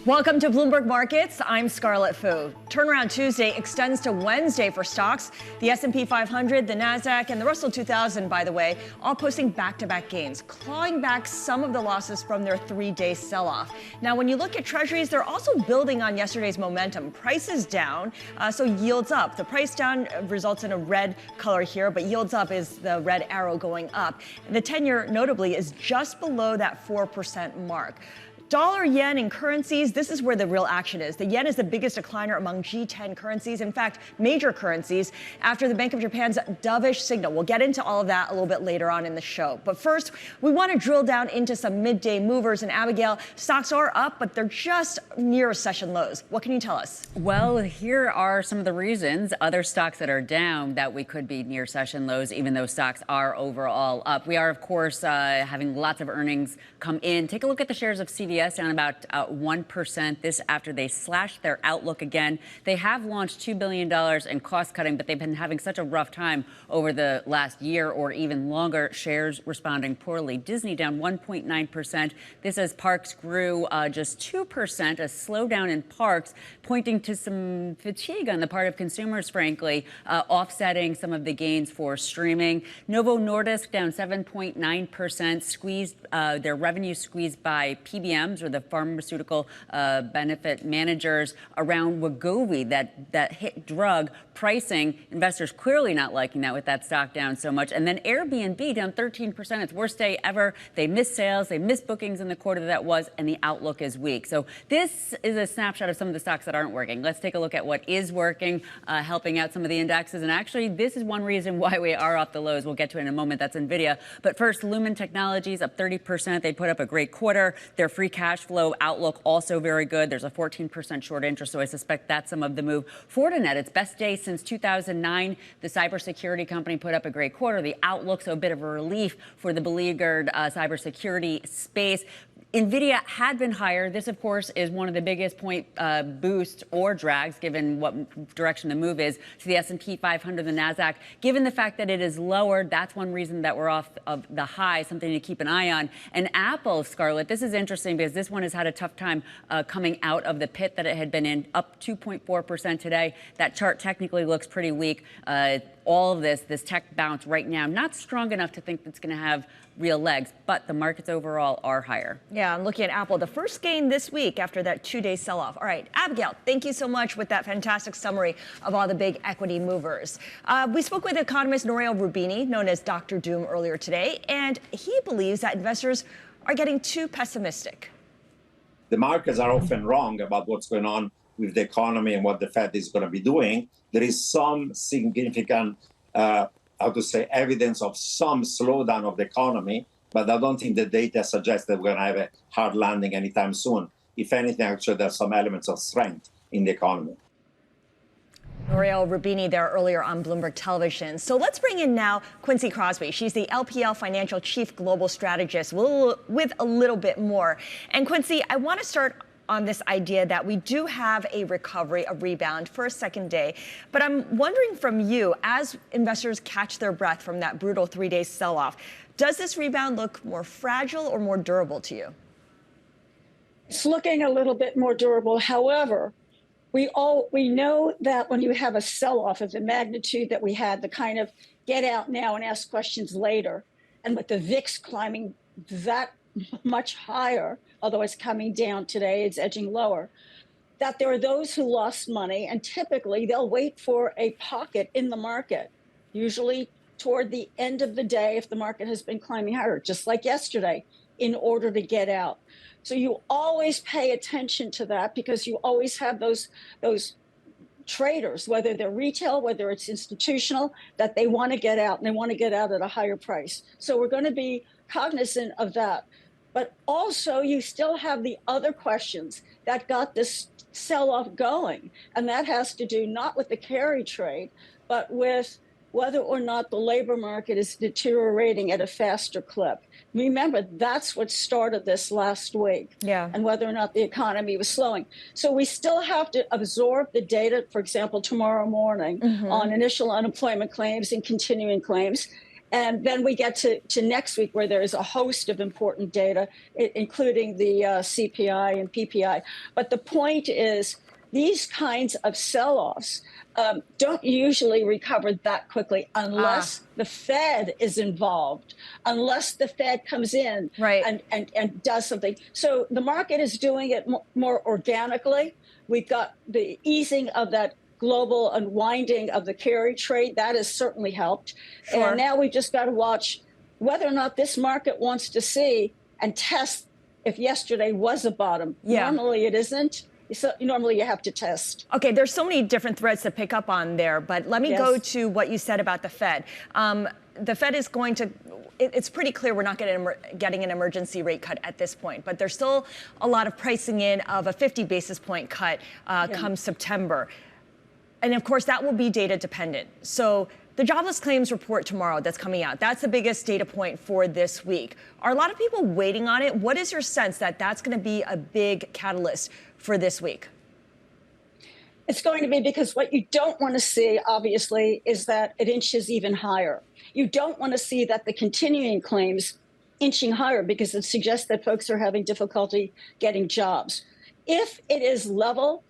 Welcome to Bloomberg Markets. I'm Scarlett Fu. Turnaround Tuesday extends to Wednesday for stocks. The S&P 500, the Nasdaq, and the Russell 2000, by the way, all posting back-to-back gains, clawing back some of the losses from their three-day sell-off. Now, when you look at treasuries, they're also building on yesterday's momentum. Prices down, so yields up. The price down results in a red color here, but yields up is the red arrow going up. The 10-year, notably, is just below that 4% mark. Dollar, yen, and currencies, this is where the real action is. The yen is the biggest decliner among G10 currencies, in fact, major currencies, after the Bank of Japan's dovish signal. We'll get into all of that a little bit later on in the show. But first, we want to drill down into some midday movers. And Abigail, stocks are up, but they're just near session lows. What can you tell us? Well, here are some of the reasons. Other stocks that are down that we could be near session lows, even though stocks are overall up. We are, of course, having lots of earnings come in. Take a look at the shares of CVS. Down about 1%. This after they slashed their outlook again. They have launched $2 billion in cost cutting, but they've been having such a rough time over the last year or even longer. Shares responding poorly. Disney down 1.9%. This as parks grew just 2%. A slowdown in parks, pointing to some fatigue on the part of consumers, frankly, offsetting some of the gains for streaming. Novo Nordisk down 7.9%. Squeezed their revenue squeezed by PBM, or the pharmaceutical benefit managers around Wegovy, that hit drug pricing. Investors clearly not liking that with that stock down so much. And then Airbnb down 13%. Its worst day ever. They missed sales. They missed bookings in the quarter that was, and the outlook is weak. So this is a snapshot of some of the stocks that aren't working. Let's take a look at what is working, helping out some of the indexes. And actually, this is one reason why we are off the lows. We'll get to it in a moment. That's NVIDIA. But first, Lumen Technologies up 30%. They put up a great quarter. Their free cash flow outlook also very good. There's a 14% short interest, so I suspect that's some of the move. Fortinet, its best day since 2009. The cybersecurity company put up a great quarter. The outlook, so a bit of a relief for the beleaguered cybersecurity space. NVIDIA had been higher. This, of course, is one of the biggest point boosts or drags, given what direction the move is, to the S&P 500, the Nasdaq. Given the fact that it is lower, that's one reason that we're off of the high, something to keep an eye on. And Apple, Scarlett, this is interesting because this one has had a tough time coming out of the pit that it had been in, up 2.4% today. That chart technically looks pretty weak. All of this tech bounce right now, not strong enough to think it's going to have real legs, but the markets overall are higher. Yeah, I'm looking at Apple, the first gain this week after that two-day sell-off. All right, Abigail, thank you so much with that fantastic summary of all the big equity movers. We spoke with economist Nouriel Roubini, known as Dr. Doom, earlier today, and he believes that investors are getting too pessimistic. The markets are often wrong about what's going on with the economy and what the Fed is going to be doing. There is some significant evidence of some slowdown of the economy, but I don't think the data suggests that we're going to have a hard landing anytime soon. If anything, actually, there's some elements of strength in the economy. Nouriel Roubini there earlier on Bloomberg Television. So let's bring in now Quincy Krosby. She's the LPL Financial Chief Global Strategist with a little bit more. And Quincy, I want to start on this idea that we do have a recovery, a rebound for a second day. But I'm wondering from you, as investors catch their breath from that brutal three-day sell-off, does this rebound look more fragile or more durable to you? It's looking a little bit more durable. However, we know that when you have a sell-off of the magnitude that we had, the kind of get out now and ask questions later, and with the VIX climbing that much higher, although it's coming down today, it's edging lower, that there are those who lost money, and typically they'll wait for a pocket in the market, usually toward the end of the day if the market has been climbing higher, just like yesterday, in order to get out. So you always pay attention to that because you always have those traders, whether they're retail, whether it's institutional, that they want to get out, and they want to get out at a higher price. So we're going to be cognizant of that. But also, you still have the other questions that got this sell-off going. And that has to do not with the carry trade, but with whether or not the labor market is deteriorating at a faster clip. Remember, that's what started this last week. Yeah. And whether or not the economy was slowing. So we still have to absorb the data, for example, tomorrow morning on initial unemployment claims and continuing claims. And then we get to next week where there is a host of important data, including the CPI and PPI. But the point is, these kinds of sell-offs don't usually recover that quickly unless the Fed is involved, unless the Fed comes in and does something. So the market is doing it more organically. We've got the easing of that global unwinding of the carry trade. That has certainly helped. Sure. And now we just got to watch whether or not this market wants to see and test if yesterday was a bottom. Yeah. Normally it isn't. So normally you have to test. Okay, there's so many different threads to pick up on there, but let me go to what you said about the Fed. The Fed is going to, it's pretty clear we're not getting an emergency rate cut at this point, but there's still a lot of pricing in of a 50 basis point cut come September. And of course, that will be data dependent. So the jobless claims report tomorrow that's coming out, that's the biggest data point for this week. Are a lot of people waiting on it? What is your sense that that's going to be a big catalyst for this week? It's going to be, because what you don't want to see, obviously, is that it inches even higher. You don't want to see that the continuing claims inching higher, because it suggests that folks are having difficulty getting jobs. If it is level,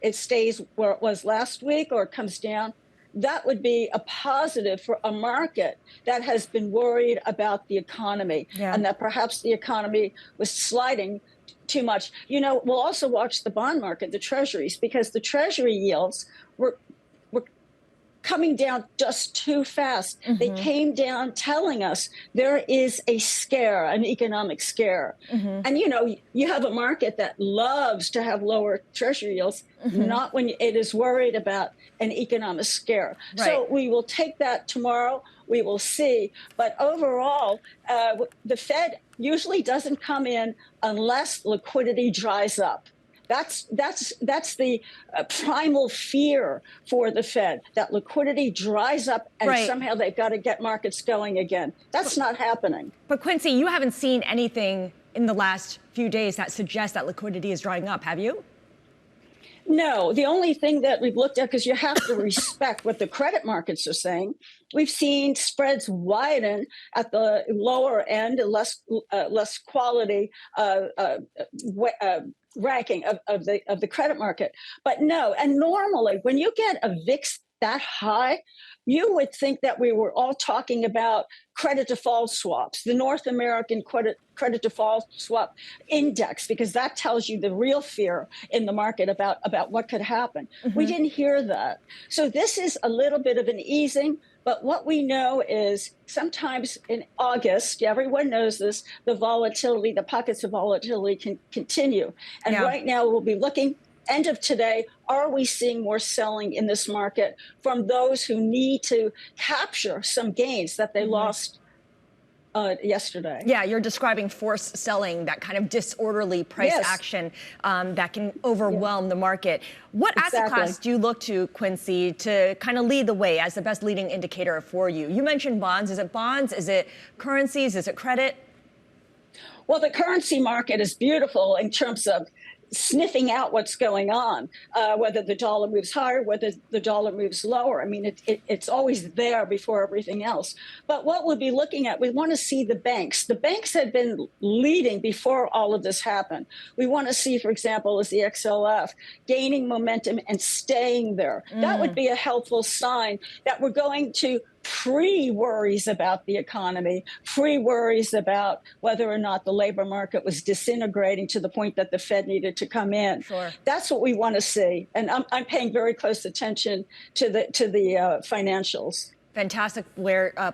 it stays where it was last week or it comes down, that would be a positive for a market that has been worried about the economy and that perhaps the economy was sliding too much. You know, we'll also watch the bond market, the treasuries, because the treasury yields were coming down just too fast. Mm-hmm. They came down telling us there is a scare, an economic scare. Mm-hmm. And, you know, you have a market that loves to have lower treasury yields, not when it is worried about an economic scare. Right. So we will take that tomorrow. We will see. But overall, the Fed usually doesn't come in unless liquidity dries up. That's the primal fear for the Fed, that liquidity dries up and somehow they've got to get markets going again. That's not happening. But Quincy, you haven't seen anything in the last few days that suggests that liquidity is drying up, have you? No, the only thing that we've looked at, because you have to respect what the credit markets are saying, we've seen spreads widen at the lower end, less quality ranking of the credit market. But no, and normally when you get a VIX that high, you would think that we were all talking about credit default swaps, the North American credit default swap index, because that tells you the real fear in the market about what could happen. Mm-hmm. We didn't hear that. So this is a little bit of an easing. But what we know is sometimes in August, everyone knows this, the volatility, the pockets of volatility can continue. And right now we'll be looking, end of today, are we seeing more selling in this market from those who need to capture some gains that they lost yesterday? Yeah, you're describing forced selling, that kind of disorderly price action that can overwhelm the market. What asset class do you look to, Quincy, to kind of lead the way as the best leading indicator for you? You mentioned bonds. Is it bonds? Is it currencies? Is it credit? Well, the currency market is beautiful in terms of sniffing out what's going on, whether the dollar moves higher, whether the dollar moves lower. I mean, it's always there before everything else. But what we'll be looking at, we want to see the banks. The banks had been leading before all of this happened. We want to see, for example, as the XLF gaining momentum and staying there. That would be a helpful sign that we're going to pre-worries about the economy, pre-worries about whether or not the labor market was disintegrating to the point that the Fed needed to come in. Sure. That's what we want to see. And I'm paying very close attention to the financials. Fantastic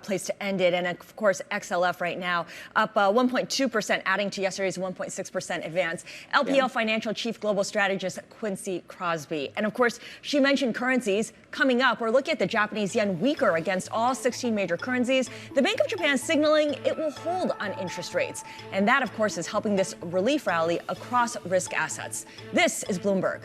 place to end it. And of course, XLF right now up 1.2%, adding to yesterday's 1.6% advance. LPL Financial Chief Global Strategist Quincy Krosby. And of course, she mentioned currencies. Coming up, we're looking at the Japanese yen weaker against all 16 major currencies. The Bank of Japan signaling it will hold on interest rates. And that, of course, is helping this relief rally across risk assets. This is Bloomberg.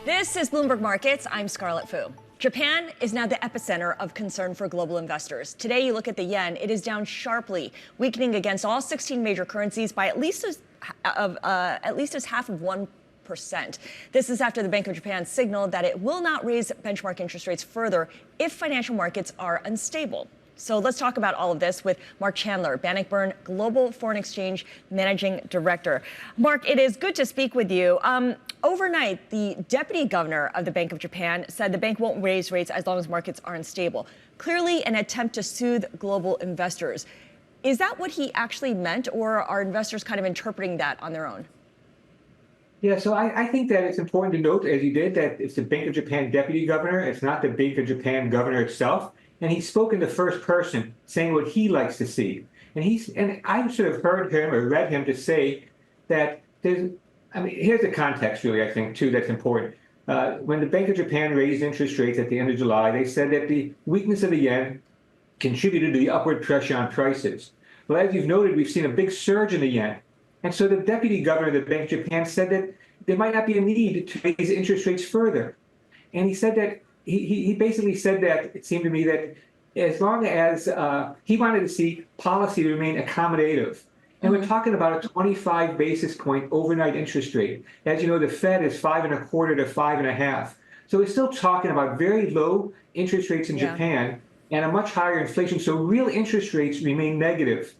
This is Bloomberg Markets. I'm Scarlett Fu. Japan is now the epicenter of concern for global investors. Today, you look at the yen, it is down sharply, weakening against all 16 major currencies by at least as half of 1%. This is after the Bank of Japan signaled that it will not raise benchmark interest rates further if financial markets are unstable. So let's talk about all of this with Marc Chandler, Bannockburn Global Foreign Exchange Managing Director. Marc, it is good to speak with you. Overnight, the deputy governor of the Bank of Japan said the bank won't raise rates as long as markets are unstable. Clearly an attempt to soothe global investors. Is that what he actually meant, or are investors kind of interpreting that on their own? Yeah, so I think that it's important to note, as you did, that it's the Bank of Japan deputy governor. It's not the Bank of Japan governor itself. And he spoke in the first person, saying what he likes to see. And I sort of heard him or read him to say that here's the context, really, I think, too, that's important. When the Bank of Japan raised interest rates at the end of July, they said that the weakness of the yen contributed to the upward pressure on prices. Well, as you've noted, we've seen a big surge in the yen. And so the deputy governor of the Bank of Japan said that there might not be a need to raise interest rates further. And he said that he basically said that, it seemed to me, that as long as he wanted to see policy to remain accommodative. And we're talking about a 25 basis point overnight interest rate. As you know, the Fed is 5.25 to 5.5. So we're still talking about very low interest rates in Japan and a much higher inflation. So real interest rates remain negative.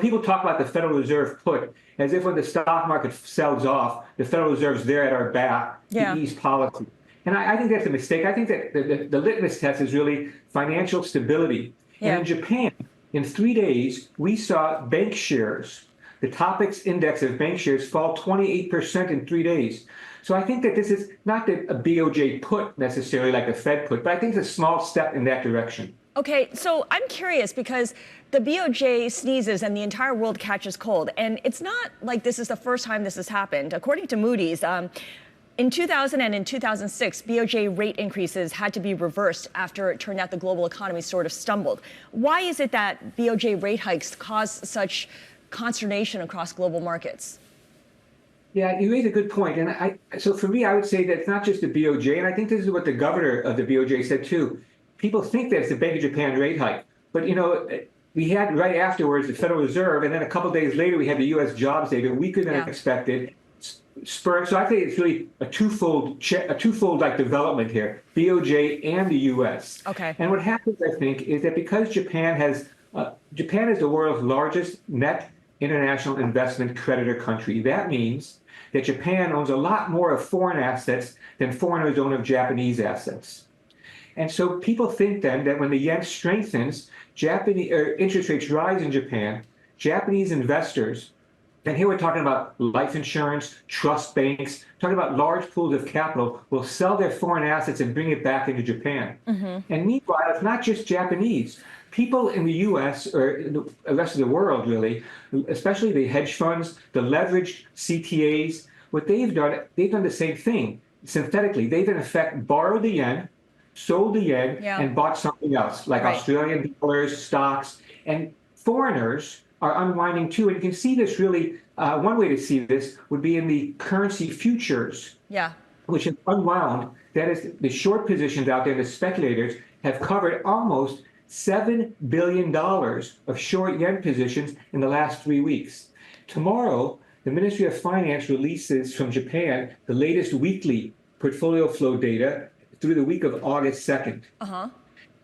People talk about the Federal Reserve put as if when the stock market sells off, the Federal Reserve's there at our back to ease policy. And I think that's a mistake. I think that the litmus test is really financial stability. And in Japan, in 3 days, we saw bank shares, the TOPIX index of bank shares, fall 28% in 3 days. So I think that this is not a BOJ put necessarily like a Fed put, but I think it's a small step in that direction. Okay, so I'm curious because the BOJ sneezes and the entire world catches cold. And it's not like this is the first time this has happened. According to Moody's, in 2000 and in 2006, BOJ rate increases had to be reversed after it turned out the global economy sort of stumbled. Why is it that BOJ rate hikes cause such consternation across global markets? Yeah, you raise a good point. And so for me, I would say that it's not just the BOJ, and I think this is what the governor of the BOJ said too. People think that it's the Bank of Japan rate hike, but we had right afterwards the Federal Reserve, and then a couple of days later we had the U.S. jobs data, weaker than expected. So I think it's really a twofold like development here, BOJ and the U.S. Okay. And what happens, I think, is that because Japan is the world's largest net international investment creditor country, that means that Japan owns a lot more of foreign assets than foreigners own of Japanese assets. And so people think then that when the yen strengthens, interest rates rise in Japan, Japanese investors, and here we're talking about life insurance, trust banks, talking about large pools of capital, will sell their foreign assets and bring it back into Japan. And meanwhile, it's not just Japanese. People in the U.S. or in the rest of the world, really, especially the hedge funds, the leveraged CTAs, what they've done the same thing synthetically. They've, in effect, borrowed the yen, sold the yen, and bought something else, like Australian dollars, stocks, and foreigners are unwinding too. And you can see this really, one way to see this would be in the currency futures, which have unwound. That is, the short positions out there, the speculators, have covered almost $7 billion of short yen positions in the last 3 weeks. Tomorrow, the Ministry of Finance releases from Japan the latest weekly portfolio flow data through the week of August 2nd.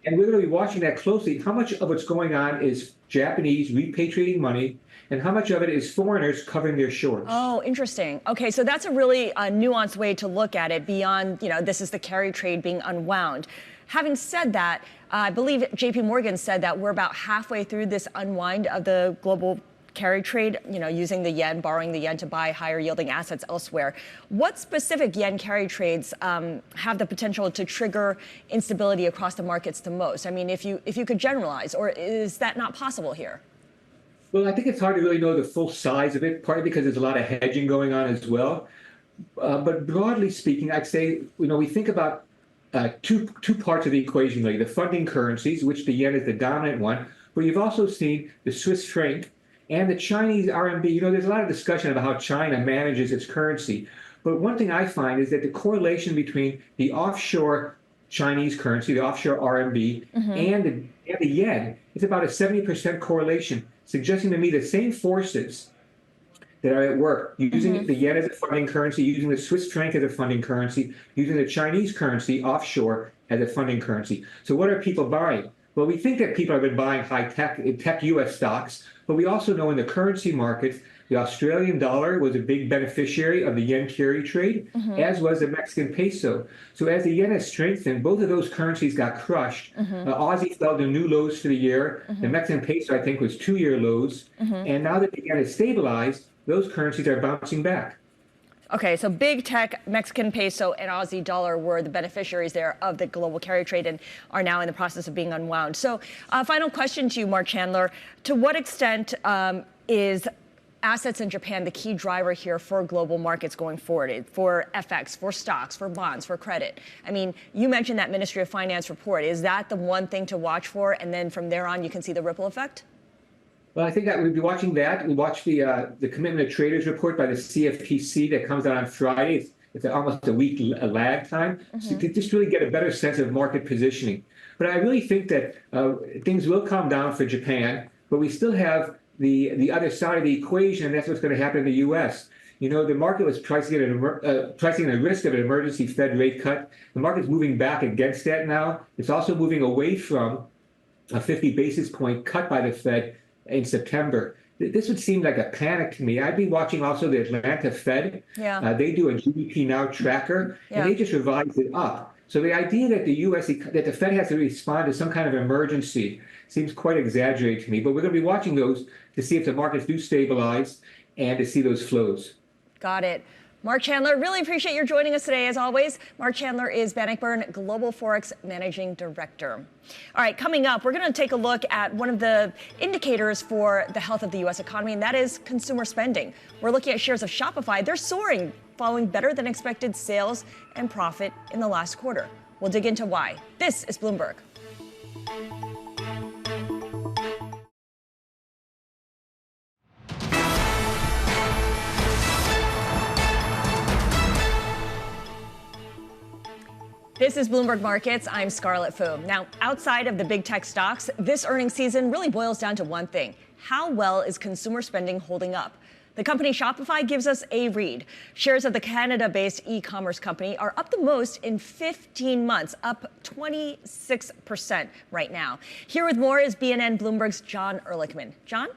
And we're going to be watching that closely. How much of what's going on is Japanese repatriating money, and how much of it is foreigners covering their shorts? Oh, interesting. Okay, so that's a really nuanced way to look at it beyond, this is the carry trade being unwound. Having said that, I believe JP Morgan said that we're about halfway through this unwind of the global carry trade, using the yen, borrowing the yen to buy higher yielding assets elsewhere. What specific yen carry trades have the potential to trigger instability across the markets the most? I mean, if you could generalize, or is that not possible here? Well, I think it's hard to really know the full size of it, partly because there's a lot of hedging going on as well. But broadly speaking, I'd say, we think about two parts of the equation, really. The funding currencies, which the yen is the dominant one, but you've also seen the Swiss franc and the Chinese RMB. There's a lot of discussion about how China manages its currency. But one thing I find is that the correlation between the offshore Chinese currency, the offshore RMB, and the yen. It's about a 70% correlation, suggesting to me the same forces that are at work, using the yen as a funding currency, using the Swiss franc as a funding currency, using the Chinese currency offshore as a funding currency. So what are people buying? Well, we think that people have been buying tech U.S. stocks, but we also know in the currency markets, the Australian dollar was a big beneficiary of the yen carry trade, as was the Mexican peso. So as the yen has strengthened, both of those currencies got crushed. Aussie fell to new lows for the year. The Mexican peso, I think, was 2-year lows. And now that the yen has stabilized, those currencies are bouncing back. Okay, so big tech, Mexican peso, and Aussie dollar were the beneficiaries there of the global carry trade and are now in the process of being unwound. So final question to you, Marc Chandler. To what extent is assets in Japan the key driver here for global markets going forward, for FX, for stocks, for bonds, for credit? I mean, you mentioned that Ministry of Finance report. Is that the one thing to watch for? And then from there on, you can see the ripple effect? Well, I think that we'll be watching that. We watch the Commitment of Traders report by the CFTC that comes out on Friday. It's almost a week lag time, so to just really get a better sense of market positioning. But I really think that things will calm down for Japan, but we still have the other side of the equation, and that's what's going to happen in the U.S. You know, the market was pricing the risk of an emergency Fed rate cut. The market's moving back against that now. It's also moving away from a 50 basis point cut by the Fed in September. This would seem like a panic to me. I'd be watching also the Atlanta Fed. They do a GDP Now tracker, and they just revised it up. So the idea that that the Fed has to respond to some kind of emergency seems quite exaggerated to me. But we're going to be watching those to see if the markets do stabilize and to see those flows. Got it. Marc Chandler, really appreciate your joining us today, as always. Marc Chandler is Bannockburn Global Forex Managing Director. All right, coming up, we're going to take a look at one of the indicators for the health of the U.S. economy, and that is consumer spending. We're looking at shares of Shopify. They're soaring, following better than expected sales and profit in the last quarter. We'll dig into why. This is Bloomberg. This is Bloomberg Markets. I'm Scarlett Fu. Now, outside of the big tech stocks, this earnings season really boils down to one thing. How well is consumer spending holding up? The company Shopify gives us a read. Shares of the Canada-based e-commerce company are up the most in 15 months, up 26% right now. Here with more is BNN Bloomberg's John Ehrlichman. John?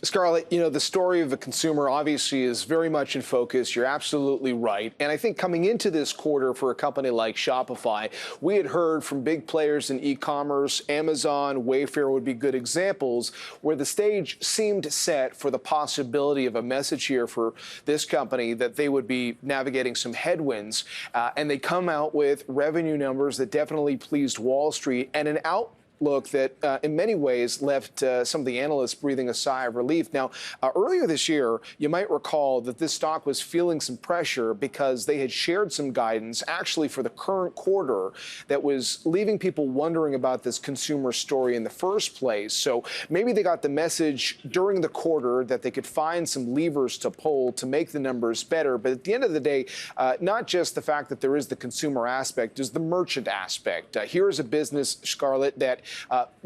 Scarlett, you know, the story of the consumer obviously is very much in focus. You're absolutely right. And I think coming into this quarter for a company like Shopify, we had heard from big players in e-commerce, Amazon, Wayfair would be good examples, where the stage seemed set for the possibility of a message here for this company that they would be navigating some headwinds. And they come out with revenue numbers that definitely pleased Wall Street and an outlook that in many ways left some of the analysts breathing a sigh of relief. Now, earlier this year, you might recall that this stock was feeling some pressure because they had shared some guidance actually for the current quarter that was leaving people wondering about this consumer story in the first place. So maybe they got the message during the quarter that they could find some levers to pull to make the numbers better. But at the end of the day, not just the fact that there is the consumer aspect, there's the merchant aspect. Here is a business, Scarlett, that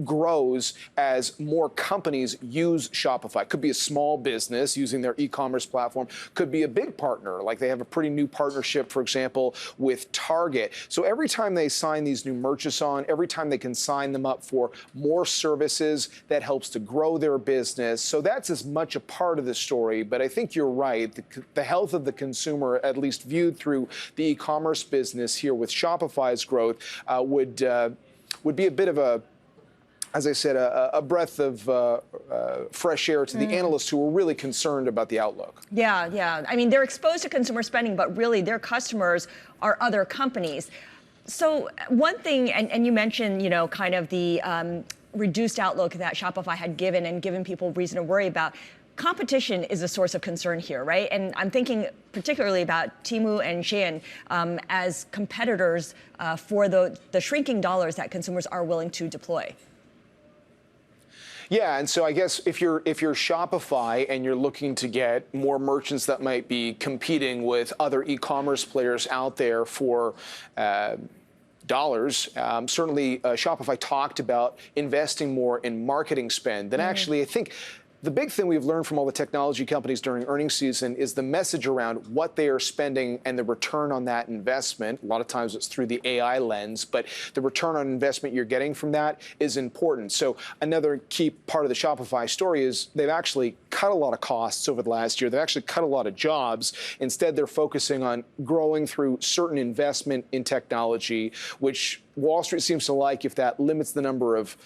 grows as more companies use Shopify. Could be a small business using their e-commerce platform. Could be a big partner, like they have a pretty new partnership, for example, with Target. So every time they sign these new merchants on, every time they can sign them up for more services, that helps to grow their business. So that's as much a part of the story. But I think you're right. The health of the consumer, at least viewed through the e-commerce business here with Shopify's growth, would be a bit of a, as I said, a breath of fresh air to the analysts who were really concerned about the outlook. Yeah. I mean, they're exposed to consumer spending, but really their customers are other companies. So one thing, and you mentioned, you know, kind of the reduced outlook that Shopify had given people reason to worry about. Competition is a source of concern here, right? And I'm thinking particularly about Temu and Shein as competitors for the shrinking dollars that consumers are willing to deploy. Yeah, and so I guess if you're Shopify and you're looking to get more merchants that might be competing with other e-commerce players out there for dollars, certainly Shopify talked about investing more in marketing spend. And actually, I think the big thing we've learned from all the technology companies during earnings season is the message around what they are spending and the return on that investment. A lot of times it's through the AI lens, but the return on investment you're getting from that is important. So another key part of the Shopify story is they've actually cut a lot of costs over the last year. They've actually cut a lot of jobs. Instead, they're focusing on growing through certain investment in technology, which Wall Street seems to like if that limits the number of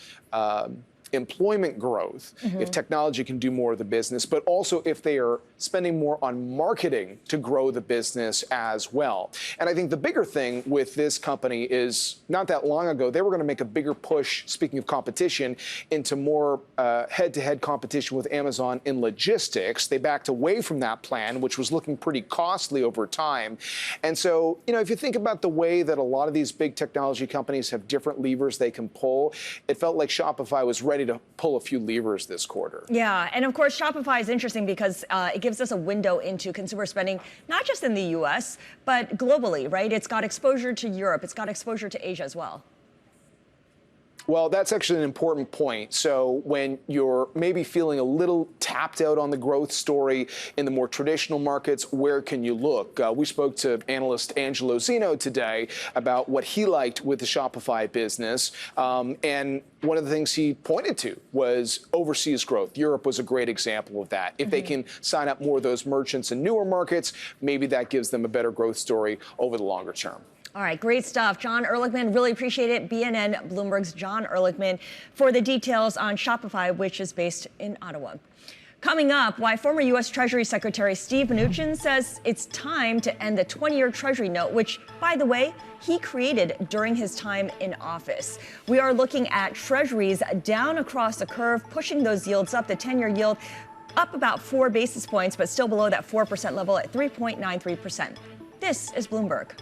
employment growth, if technology can do more of the business, but also if they are spending more on marketing to grow the business as well. And I think the bigger thing with this company is not that long ago, they were going to make a bigger push, speaking of competition, into more head-to-head competition with Amazon in logistics. They backed away from that plan, which was looking pretty costly over time. And so, if you think about the way that a lot of these big technology companies have different levers they can pull, it felt like Shopify was ready to pull a few levers this quarter. Yeah, and of course, Shopify is interesting because it gives us a window into consumer spending, not just in the US, but globally, right? It's got exposure to Europe. It's got exposure to Asia as well. Well, that's actually an important point. So when you're maybe feeling a little tapped out on the growth story in the more traditional markets, where can you look? We spoke to analyst Angelo Zeno today about what he liked with the Shopify business. And one of the things he pointed to was overseas growth. Europe was a great example of that. If they can sign up more of those merchants in newer markets, maybe that gives them a better growth story over the longer term. All right, great stuff. John Ehrlichman, really appreciate it. BNN Bloomberg's John Ehrlichman for the details on Shopify, which is based in Ottawa. Coming up, why former U.S. Treasury Secretary Steve Mnuchin says it's time to end the 20-year Treasury note, which, by the way, he created during his time in office. We are looking at Treasuries down across the curve, pushing those yields up. The 10-year yield up about 4 basis points, but still below that 4% level at 3.93%. This is Bloomberg.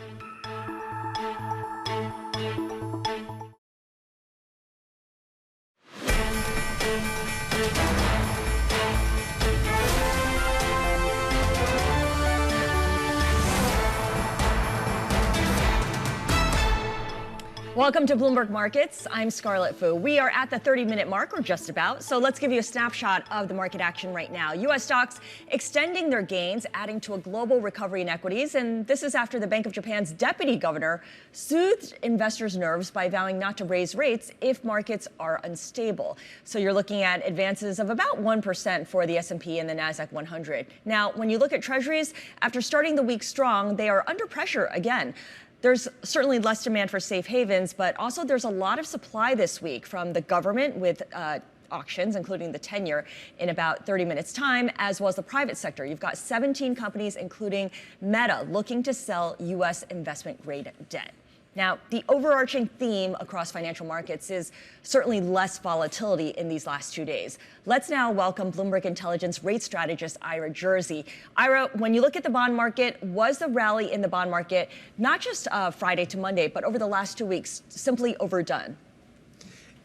Welcome to Bloomberg Markets. I'm Scarlett Fu. We are at the 30-minute mark, or just about, so let's give you a snapshot of the market action right now. U.S. stocks extending their gains, adding to a global recovery in equities, and this is after the Bank of Japan's deputy governor soothed investors' nerves by vowing not to raise rates if markets are unstable. So you're looking at advances of about 1% for the S&P and the Nasdaq 100. Now, when you look at Treasuries, after starting the week strong, they are under pressure again. There's certainly less demand for safe havens, but also there's a lot of supply this week from the government with auctions, including the 10-year, in about 30 minutes' time, as well as the private sector. You've got 17 companies, including Meta, looking to sell U.S. investment-grade debt. Now, the overarching theme across financial markets is certainly less volatility in these last 2 days. Let's now welcome Bloomberg Intelligence rate strategist Ira Jersey. Ira, when you look at the bond market, was the rally in the bond market not just Friday to Monday, but over the last 2 weeks simply overdone?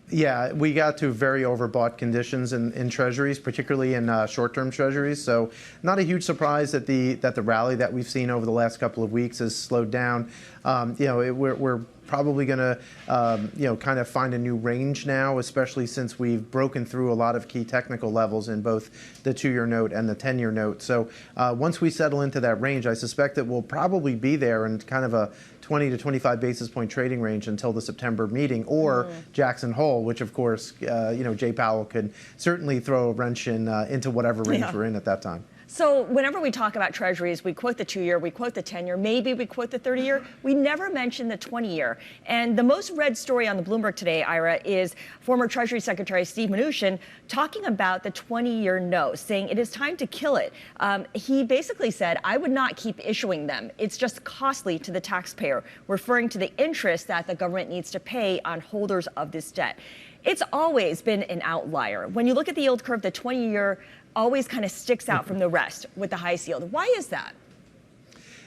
Yeah, we got to very overbought conditions in treasuries, particularly in short-term treasuries. So not a huge surprise that the rally that we've seen over the last couple of weeks has slowed down. We're probably going to, kind of find a new range now, especially since we've broken through a lot of key technical levels in both the 2-year note and the 10-year note. So once we settle into that range, I suspect that we'll probably be there in kind of a 20 to 25 basis point trading range until the September meeting, or Jackson Hole, which of course, Jay Powell could certainly throw a wrench into whatever range we're in at that time. So whenever we talk about treasuries, we quote the 2-year, we quote the 10-year, maybe we quote the 30-year. We never mention the 20-year. And the most read story on the Bloomberg today, Ira, is former Treasury Secretary Steve Mnuchin talking about the 20-year note, saying it is time to kill it. He basically said, I would not keep issuing them. It's just costly to the taxpayer, referring to the interest that the government needs to pay on holders of this debt. It's always been an outlier. When you look at the yield curve, the 20-year always kind of sticks out from the rest with the highest yield. Why is that?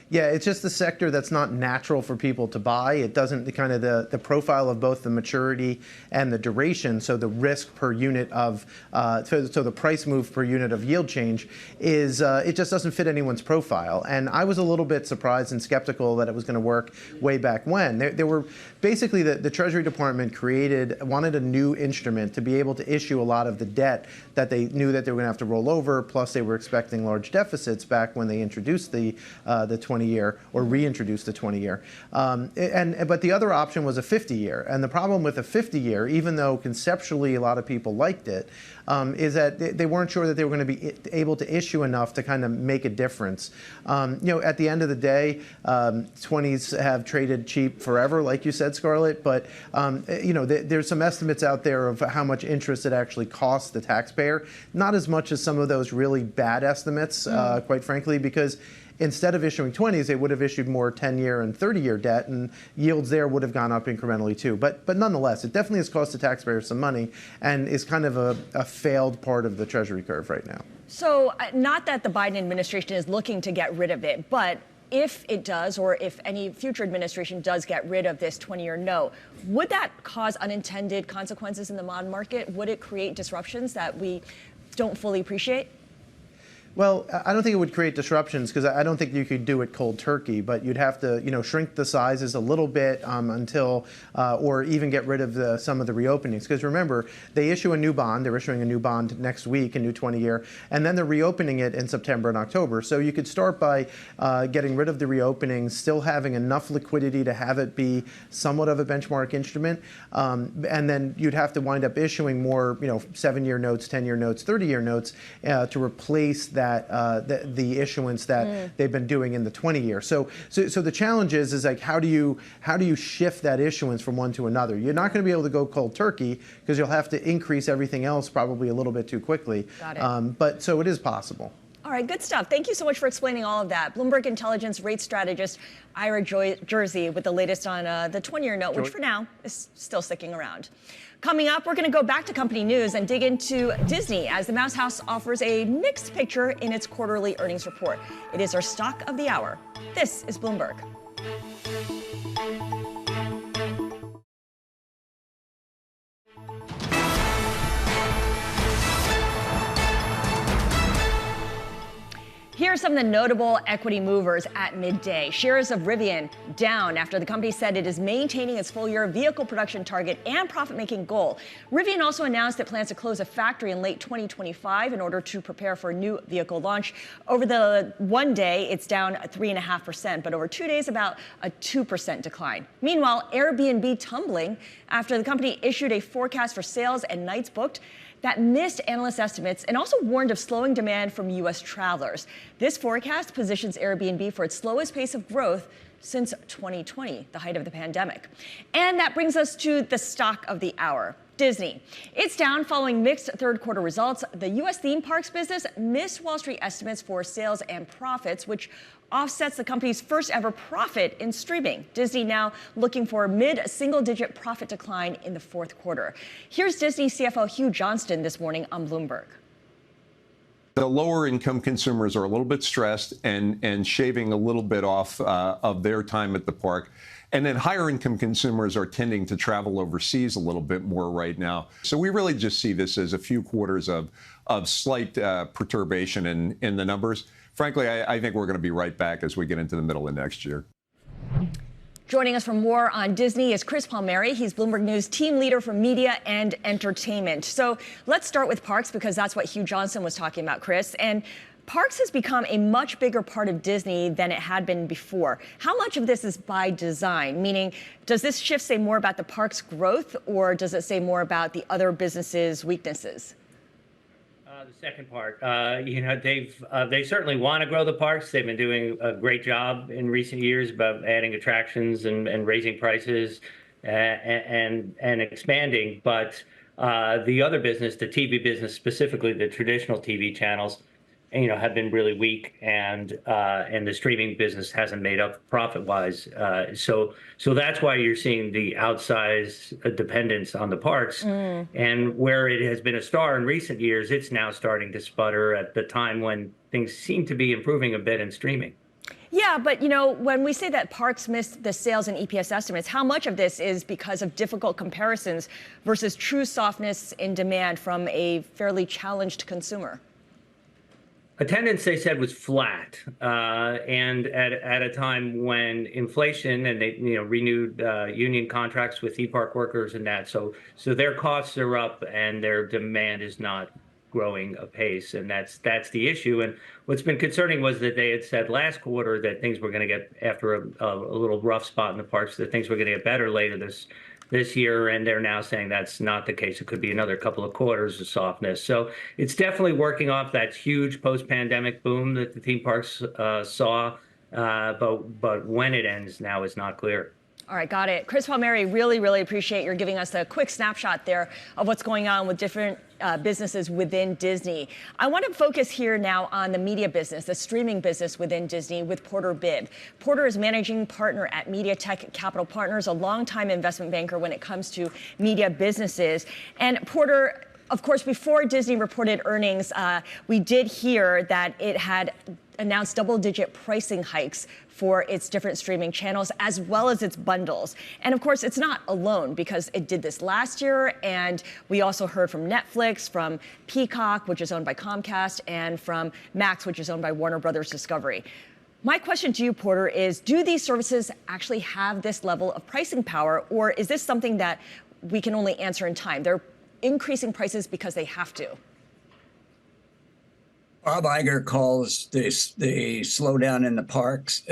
Yeah, it's just a sector that's not natural for people to buy. It doesn't, the profile of both the maturity and the duration, so the risk per unit of, so the price move per unit of yield change is, it just doesn't fit anyone's profile. And I was a little bit surprised and skeptical that it was going to work way back when. There were basically the Treasury Department wanted a new instrument to be able to issue a lot of the debt that they knew that they were going to have to roll over, plus they were expecting large deficits back when they introduced the 20-year or reintroduced the 20-year. But the other option was a 50-year. And the problem with a 50-year, even though conceptually a lot of people liked it, is that they weren't sure that they were going to be able to issue enough to kind of make a difference. At the end of the day, 20s have traded cheap forever, like you said, Scarlett. But there's some estimates out there of how much interest it actually costs the taxpayer. Not as much as some of those really bad estimates, quite frankly, because instead of issuing 20s, they would have issued more 10-year and 30-year debt, and yields there would have gone up incrementally too. But nonetheless, it definitely has cost the taxpayer some money and is kind of a failed part of the Treasury curve right now. So not that the Biden administration is looking to get rid of it, but if it does, or if any future administration does get rid of this 20-year note, would that cause unintended consequences in the bond market? Would it create disruptions that we don't fully appreciate? Well, I don't think it would create disruptions because I don't think you could do it cold turkey, but you'd have to, shrink the sizes a little bit until, or even get rid of some of the reopenings. Because remember, they issue a new bond. They're issuing a new bond next week, a new 20-year, and then they're reopening it in September and October. So you could start by getting rid of the reopenings, still having enough liquidity to have it be somewhat of a benchmark instrument, and then you'd have to wind up issuing more, 7-year notes, 10-year notes, 30-year notes to replace that. The issuance that they've been doing in the 20-year. So the challenge is like how do you shift that issuance from one to another? You're not going to be able to go cold turkey because you'll have to increase everything else probably a little bit too quickly. Got it. But so it is possible. All right, good stuff. Thank you so much for explaining all of that. Bloomberg Intelligence rate strategist Ira Jersey with the latest on the 20-year note, which for now is still sticking around. Coming up, we're going to go back to company news and dig into Disney as the Mouse House offers a mixed picture in its quarterly earnings report. It is our stock of the hour. This is Bloomberg. Here are some of the notable equity movers at midday. Shares of Rivian down after the company said it is maintaining its full-year vehicle production target and profit-making goal. Rivian also announced it plans to close a factory in late 2025 in order to prepare for a new vehicle launch. Over the one day, it's down 3.5%, but over 2 days, about a 2% decline. Meanwhile, Airbnb tumbling after the company issued a forecast for sales and nights booked that missed analyst estimates and also warned of slowing demand from U.S. travelers. This forecast positions Airbnb for its slowest pace of growth since 2020, the height of the pandemic. And that brings us to the stock of the hour. Disney. It's down following mixed third quarter results. The U.S. theme parks business missed Wall Street estimates for sales and profits, which offsets the company's first ever profit in streaming. Disney now looking for a mid-single-digit profit decline in the fourth quarter. Here's Disney CFO Hugh Johnston this morning on Bloomberg. The lower income consumers are a little bit stressed and shaving a little bit off of their time at the park. And then higher income consumers are tending to travel overseas a little bit more right now. So we really just see this as a few quarters of slight perturbation in the numbers. Frankly, I think we're going to be right back as we get into the middle of next year. Joining us for more on Disney is Chris Palmieri. He's Bloomberg News team leader for media and entertainment. So let's start with parks because that's what Hugh Johnston was talking about, Chris. And parks has become a much bigger part of Disney than it had been before. How much of this is by design? Meaning, does this shift say more about the parks' growth or does it say more about the other businesses' weaknesses? The second part, they certainly want to grow the parks. They've been doing a great job in recent years about adding attractions and raising prices and expanding. But the other business, the TV business, specifically the traditional TV channels, have been really weak, and the streaming business hasn't made up profit-wise. So that's why you're seeing the outsized dependence on the parks. And where it has been a star in recent years, it's now starting to sputter at the time when things seem to be improving a bit in streaming. Yeah, but when we say that parks missed the sales and EPS estimates, how much of this is because of difficult comparisons versus true softness in demand from a fairly challenged consumer? Attendance, they said, was flat, and at a time when inflation and they renewed union contracts with e-park workers and that, so their costs are up and their demand is not growing apace, and that's the issue. And what's been concerning was that they had said last quarter that things were going to get, after a little rough spot in the parks, that things were going to get better later this year, and they're now saying that's not the case. It could be another couple of quarters of softness. So it's definitely working off that huge post-pandemic boom that the theme parks saw, but when it ends now is not clear. All right, got it. Chris Palmieri, really, really appreciate your giving us a quick snapshot there of what's going on with different businesses within Disney. I want to focus here now on the media business, the streaming business within Disney with Porter Bibb. Porter is managing partner at Mediatech Capital Partners, a longtime investment banker when it comes to media businesses. And Porter, of course, before Disney reported earnings, we did hear that it had announced double-digit pricing hikes for its different streaming channels as well as its bundles. And of course, it's not alone because it did this last year. And we also heard from Netflix, from Peacock, which is owned by Comcast, and from Max, which is owned by Warner Brothers Discovery. My question to you, Porter, is do these services actually have this level of pricing power, or is this something that we can only answer in time? They're increasing prices because they have to. Bob Iger calls this the slowdown in the parks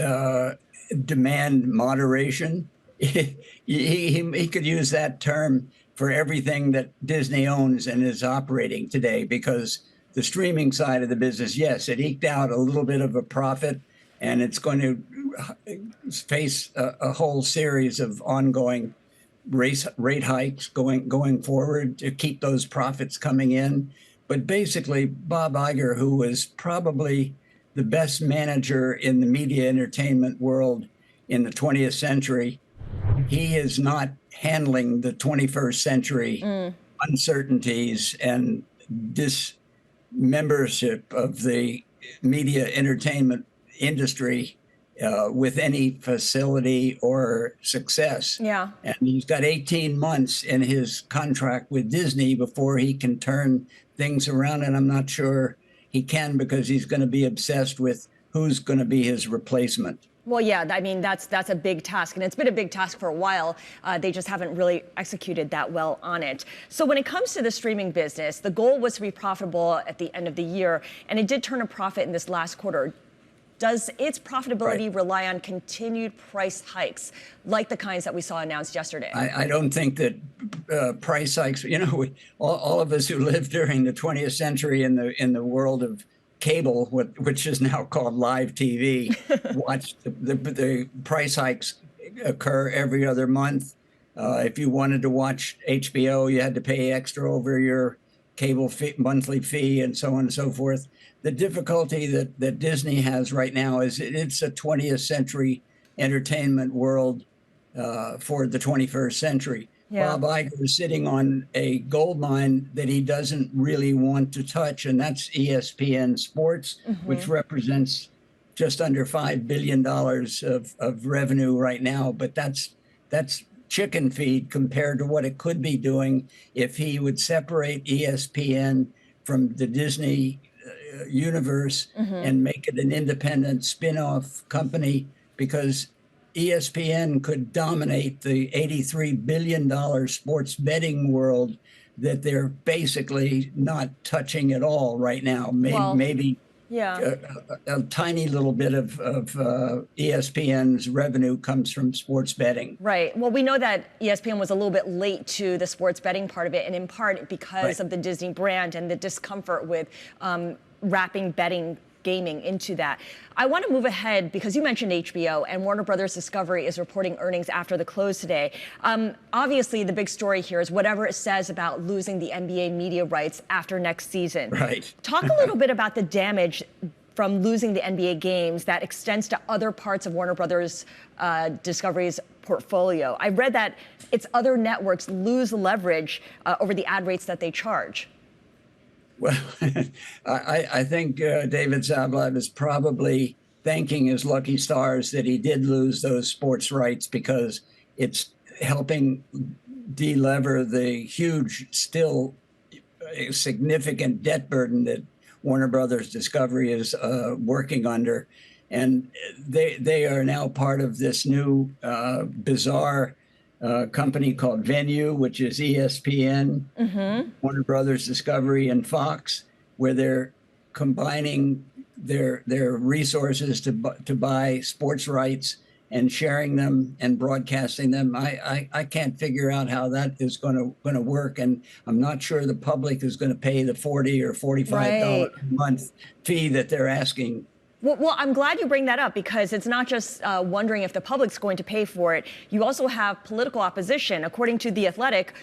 demand moderation. He could use that term for everything that Disney owns and is operating today, because the streaming side of the business, yes, it eked out a little bit of a profit, and it's going to face a whole series of ongoing rate hikes going forward to keep those profits coming in. But basically, Bob Iger, who was probably the best manager in the media entertainment world in the 20th century, he is not handling the 21st century uncertainties and dismembership of the media entertainment industry with any facility or success. Yeah. And he's got 18 months in his contract with Disney before he can turn things around. And I'm not sure he can, because he's going to be obsessed with who's going to be his replacement. Well, yeah, I mean, that's a big task, and it's been a big task for a while. They just haven't really executed that well on it. So when it comes to the streaming business, the goal was to be profitable at the end of the year, and it did turn a profit in this last quarter. Does its profitability rely on continued price hikes, like the kinds that we saw announced yesterday? I don't think that price hikes, all of us who lived during the 20th century in the world of cable, which is now called live TV, watched the price hikes occur every other month. If you wanted to watch HBO, you had to pay extra over your cable monthly fee and so on and so forth. The difficulty that Disney has right now is it's a 20th century entertainment world for the 21st century. Yeah. Bob Iger is sitting on a gold mine that he doesn't really want to touch, and that's ESPN Sports, which represents just under $5 billion of revenue right now. But that's chicken feed compared to what it could be doing if he would separate ESPN from the Disney universe and make it an independent spin-off company, because ESPN could dominate the $83 billion sports betting world that they're basically not touching at all right now. Maybe a tiny little bit of ESPN's revenue comes from sports betting. Right. Well, we know that ESPN was a little bit late to the sports betting part of it, and in part because of the Disney brand and the discomfort with wrapping betting gaming into that. I want to move ahead because you mentioned HBO, and Warner Brothers Discovery is reporting earnings after the close today. Obviously, the big story here is whatever it says about losing the NBA media rights after next season. Right. Talk a little bit about the damage from losing the NBA games that extends to other parts of Warner Brothers Discovery's portfolio. I read that its other networks lose leverage over the ad rates that they charge. Well, I think David Zaslav is probably thanking his lucky stars that he did lose those sports rights, because it's helping delever the huge, still significant debt burden that Warner Brothers Discovery is working under. And they are now part of this new bizarre company called Venu, which is ESPN, Warner Brothers Discovery, and Fox, where they're combining their resources to buy sports rights and sharing them and broadcasting them. I can't figure out how that is going to work, and I'm not sure the public is going to pay the $40 or $45 a month fee that they're asking. Well, I'm glad you bring that up, because it's not just wondering if the public's going to pay for it. You also have political opposition. According to The Athletic,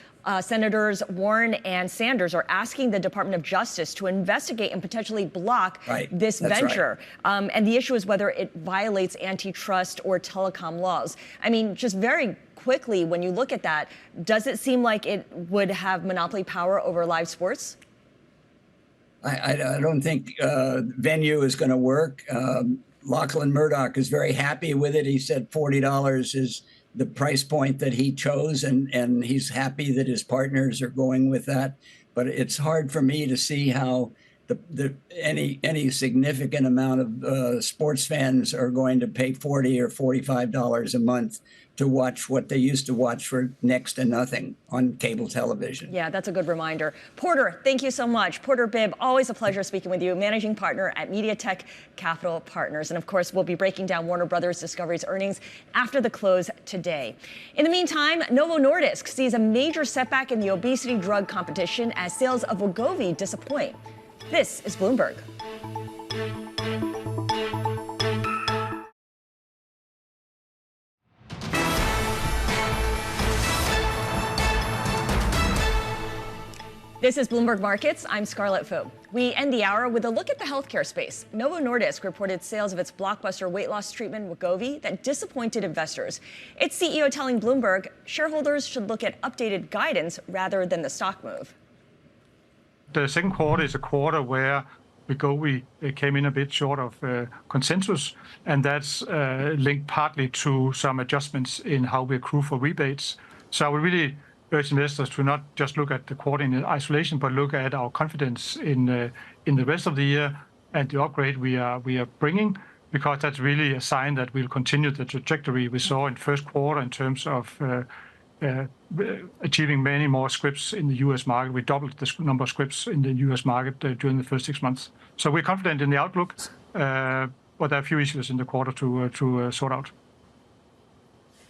Senators Warren and Sanders are asking the Department of Justice to investigate and potentially block this venture. Right. And the issue is whether it violates antitrust or telecom laws. I mean, just very quickly, when you look at that, does it seem like it would have monopoly power over live sports? I don't think Venu is going to work. Lachlan Murdoch is very happy with it. He said $40 is the price point that he chose, and he's happy that his partners are going with that. But it's hard for me to see how any significant amount of sports fans are going to pay $40 or $45 a month to watch what they used to watch for next to nothing on cable television. Yeah, that's a good reminder. Porter, thank you so much. Porter Bibb, always a pleasure speaking with you, managing partner at Mediatech Capital Partners. And of course, we'll be breaking down Warner Brothers Discovery's earnings after the close today. In the meantime, Novo Nordisk sees a major setback in the obesity drug competition as sales of Wegovy disappoint. This is Bloomberg. This is Bloomberg Markets. I'm Scarlett Fu. We end the hour with a look at the healthcare space. Novo Nordisk reported sales of its blockbuster weight loss treatment Wegovy that disappointed investors. Its CEO telling Bloomberg shareholders should look at updated guidance rather than the stock move. The second quarter is a quarter where Wegovy came in a bit short of consensus, and that's linked partly to some adjustments in how we accrue for rebates. So we really urge investors to not just look at the quarter in isolation, but look at our confidence in the rest of the year and the upgrade we are bringing, because that's really a sign that we'll continue the trajectory we saw in first quarter in terms of achieving many more scripts in the U.S. market. We doubled the number of scripts in the U.S. market during the first 6 months. So we're confident in the outlook, but there are a few issues in the quarter to sort out.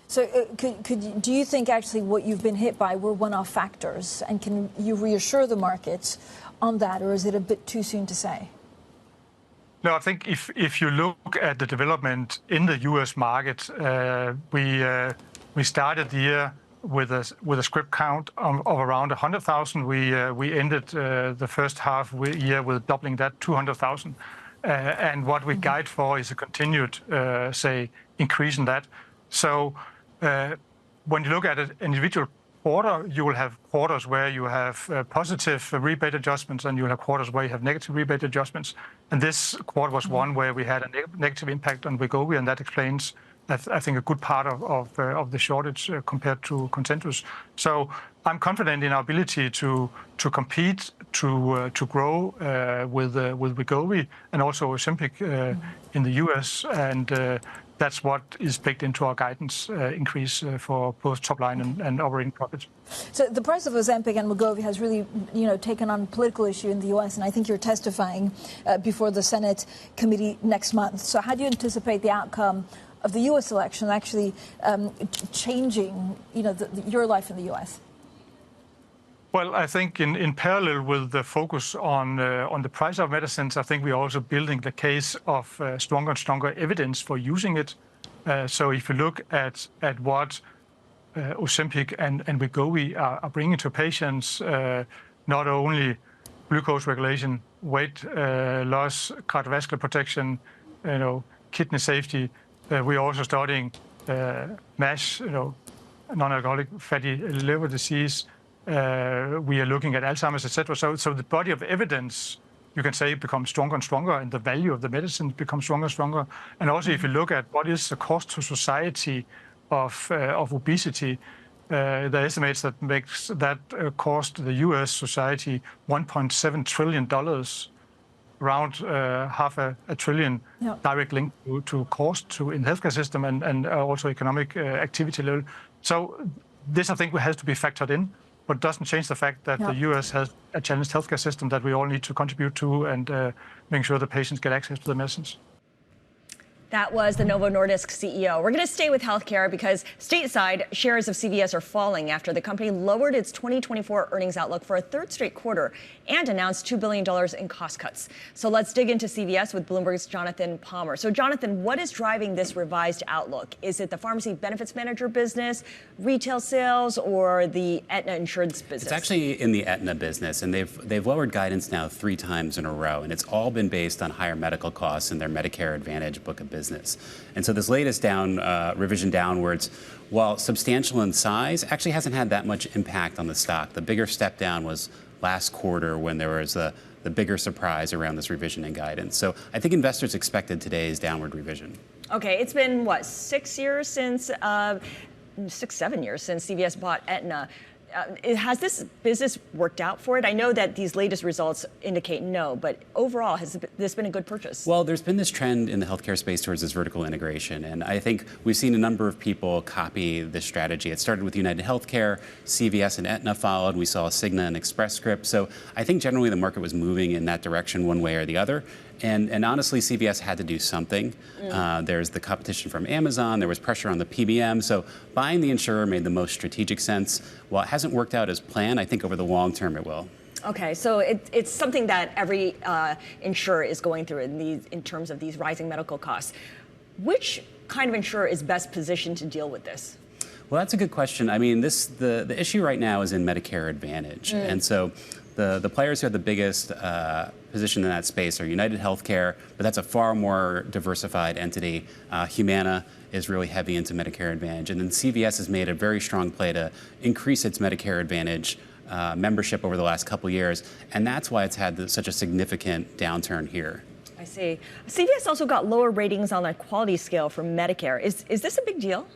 So do you think actually what you've been hit by were one-off factors? And can you reassure the markets on that, or is it a bit too soon to say? No, I think if you look at the development in the U.S. market, we started the year with a script count of around 100,000. We ended the first half year with doubling that, 200,000. And what we guide for is a continued, increase in that. So when you look at an individual quarter, you will have quarters where you have positive rebate adjustments, and you will have quarters where you have negative rebate adjustments. And this quarter was one where we had a negative impact on Wegovy, and that explains, I think, a good part of the shortage compared to consensus. So I'm confident in our ability to compete, to grow with Wegovy and also Ozempic in the US, and that's what is baked into our guidance increase for both top line and operating profits. So the price of Ozempic and Wegovy has really, taken on a political issue in the U.S., and I think you're testifying before the Senate committee next month. So how do you anticipate the outcome of the U.S. election actually changing, your life in the U.S.? Well, I think in parallel with the focus on the price of medicines, I think we're also building the case of stronger and stronger evidence for using it. So if you look at what Ozempic and Wegovy are bringing to patients, not only glucose regulation, weight loss, cardiovascular protection, kidney safety, we are also studying MASH, non-alcoholic fatty liver disease. We are looking at Alzheimer's, etc. So the body of evidence you can say, become stronger and stronger, and the value of the medicine becomes stronger and stronger. And also, if you look at what is the cost to society of obesity, the estimates that makes that cost the U.S. society $1.7 trillion, around half a trillion direct link to cost in healthcare system and also economic activity level. So this, I think, has to be factored in, but doesn't change the fact that the U.S. has a challenged healthcare system that we all need to contribute to and make sure the patients get access to the medicines. That was the Novo Nordisk CEO. We're going to stay with healthcare because stateside shares of CVS are falling after the company lowered its 2024 earnings outlook for a third straight quarter and announced $2 billion in cost cuts. So let's dig into CVS with Bloomberg's Jonathan Palmer. So Jonathan, what is driving this revised outlook? Is it the pharmacy benefits manager business, retail sales, or the Aetna insurance business? It's actually in the Aetna business, and they've lowered guidance now 3 times in a row, and it's all been based on higher medical costs in their Medicare Advantage book of business. And so this latest revision downwards, while substantial in size, actually hasn't had that much impact on the stock. The bigger step down was last quarter when there was the bigger surprise around this revision in guidance. So I think investors expected today's downward revision. Okay, it's been, 6 years since, 7 years since CVS bought Aetna. Has this business worked out for it? I know that these latest results indicate no, but overall, has this been a good purchase? Well, there's been this trend in the healthcare space towards this vertical integration, and I think we've seen a number of people copy this strategy. It started with United Healthcare, CVS and Aetna followed. We saw Cigna and Express Scripts. So I think generally the market was moving in that direction one way or the other. And honestly, CVS had to do something. There's the competition from Amazon. There was pressure on the PBM. So buying the insurer made the most strategic sense. While it hasn't worked out as planned, I think over the long term it will. Okay, so it's something that every insurer is going through in terms of these rising medical costs. Which kind of insurer is best positioned to deal with this? Well, that's a good question. I mean, the issue right now is in Medicare Advantage. And so the players who have the biggest position in that space are United Healthcare, but that's a far more diversified entity. Humana is really heavy into Medicare Advantage. And then CVS has made a very strong play to increase its Medicare Advantage membership over the last couple years. And that's why it's had such a significant downturn here. I see. CVS also got lower ratings on a quality scale for Medicare. Is this a big deal?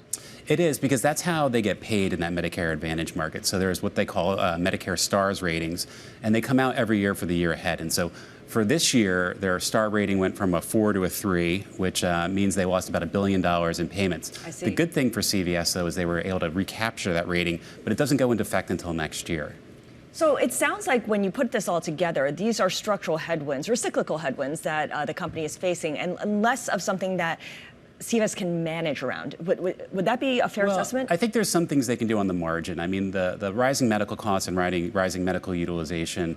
It is, because that's how they get paid in that Medicare Advantage market. So there's what they call Medicare Stars ratings, and they come out every year for the year ahead. And so for this year, their star rating went from a 4 to a 3, which means they lost about $1 billion in payments. I see. The good thing for CVS, though, is they were able to recapture that rating, but it doesn't go into effect until next year. So it sounds like when you put this all together, these are structural headwinds or cyclical headwinds that the company is facing, and less of something that CVS can manage around. Would that be a fair assessment? I think there's some things they can do on the margin. I mean, the rising medical costs and rising medical utilization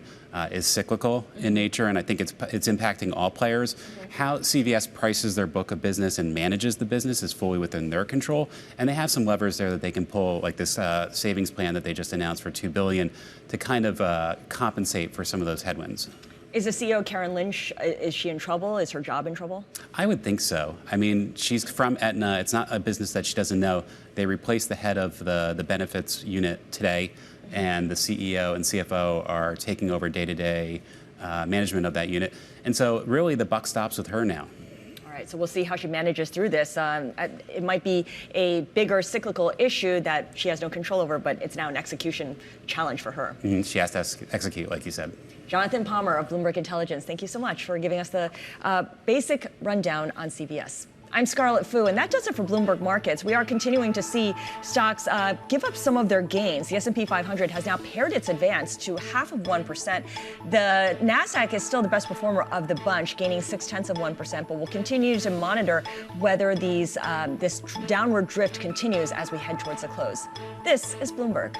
is cyclical in nature, and I think it's impacting all players. How CVS prices their book of business and manages the business is fully within their control, and they have some levers there that they can pull, like this savings plan that they just announced for $2 billion, to kind of compensate for some of those headwinds. Is the CEO, Karen Lynch, is she in trouble? Is her job in trouble? I would think so. I mean, she's from Aetna. It's not a business that she doesn't know. They replaced the head of the benefits unit today, and the CEO and CFO are taking over day-to-day management of that unit. And so really the buck stops with her now. All right, so we'll see how she manages through this. It might be a bigger cyclical issue that she has no control over, but it's now an execution challenge for her. She has to execute, like you said. Jonathan Palmer of Bloomberg Intelligence, thank you so much for giving us the basic rundown on CVS. I'm Scarlett Fu, and that does it for Bloomberg Markets. We are continuing to see stocks give up some of their gains. The S&P 500 has now pared its advance to 0.5%. The Nasdaq is still the best performer of the bunch, gaining 0.6%, but we'll continue to monitor whether this downward drift continues as we head towards the close. This is Bloomberg.